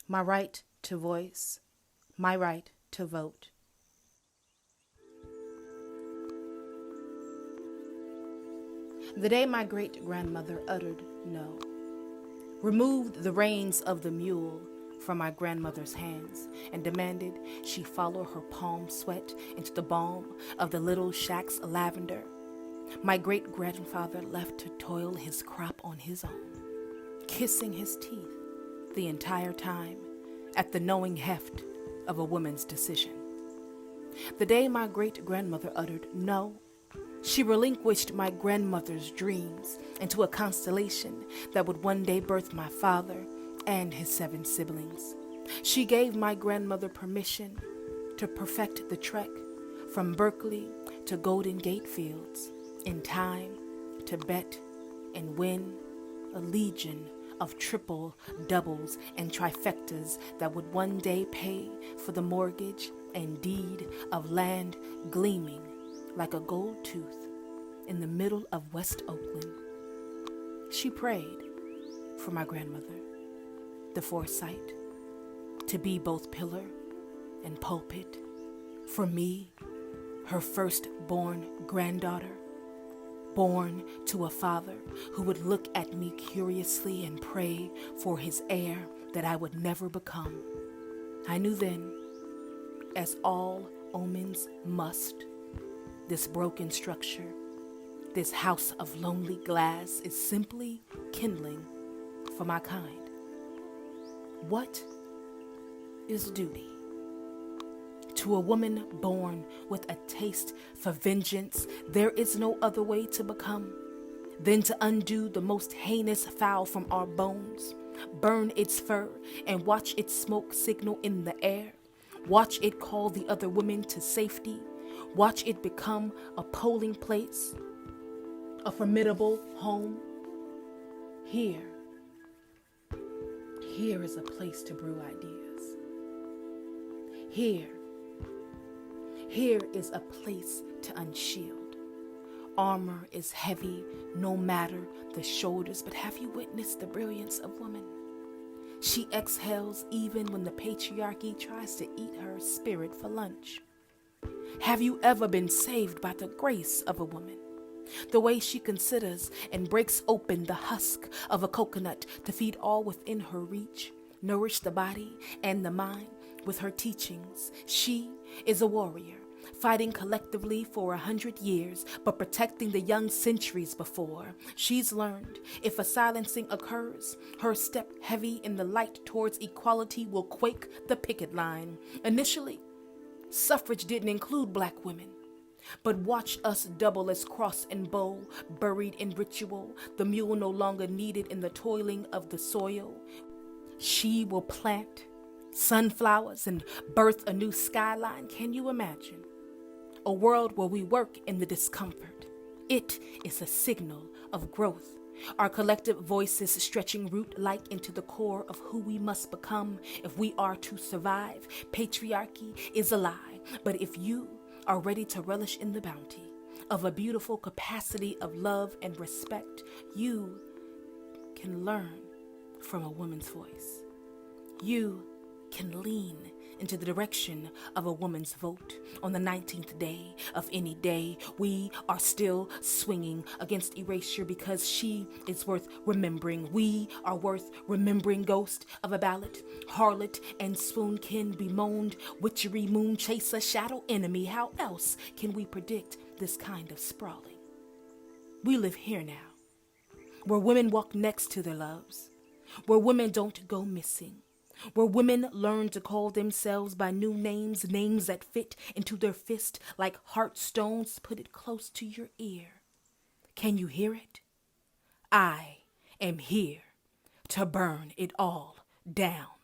my right to voice, my right to vote. The day my great-grandmother uttered no, removed the reins of the mule from my grandmother's hands and demanded she follow her palm sweat into the balm of the little shack's lavender, my great-grandfather left to toil his crop on his own, kissing his teeth the entire time at the knowing heft of a woman's decision. The day my great-grandmother uttered no, she relinquished my grandmother's dreams into a constellation that would one day birth my father and his 7 siblings. She gave my grandmother permission to perfect the trek from Berkeley to Golden Gate Fields in time to bet and win a legion of triple, doubles, and trifectas that would one day pay for the mortgage and deed of land gleaming like a gold tooth in the middle of West Oakland. She prayed for my grandmother, the foresight to be both pillar and pulpit, for me, her firstborn granddaughter, born to a father who would look at me curiously and pray for his heir that I would never become. I knew then, as all omens must, this broken structure, this house of lonely glass is simply kindling for my kind. What is duty? To a woman born with a taste for vengeance, there is no other way to become than to undo the most heinous foul from our bones, burn its fur, and watch its smoke signal in the air. Watch it call the other women to safety. Watch it become a polling place, a formidable home. Here is a place to brew ideas. Here is a place to unshield. Armor is heavy, no matter the shoulders, but have you witnessed the brilliance of woman? She exhales even when the patriarchy tries to eat her spirit for lunch. Have you ever been saved by the grace of a woman? The way she considers and breaks open the husk of a coconut to feed all within her reach, nourish the body and the mind with her teachings. She is a warrior, fighting collectively for 100 years, but protecting the young centuries before. She's learned if a silencing occurs, her step heavy in the light towards equality will quake the picket line. Initially, suffrage didn't include black women. But watch us double as cross and bow, buried in ritual, the mule no longer needed in the toiling of the soil. She will plant sunflowers and birth a new skyline. Can you imagine? A world where we work in the discomfort. It is a signal of growth. Our collective voices stretching root-like into the core of who we must become if we are to survive. Patriarchy is a lie, but if you are ready to relish in the bounty of a beautiful capacity of love and respect, you can learn from a woman's voice. You can lean into the direction of a woman's vote. On the 19th day of any day, we are still swinging against erasure because she is worth remembering. We are worth remembering. Ghost of a ballot, harlot and swoonkin, bemoaned, witchery, moon chaser, shadow enemy. How else can we predict this kind of sprawling? We live here now, where women walk next to their loves, where women don't go missing, where women learn to call themselves by new names, names that fit into their fist like heartstones. Put it close to your ear. Can you hear it? I am here to burn it all down.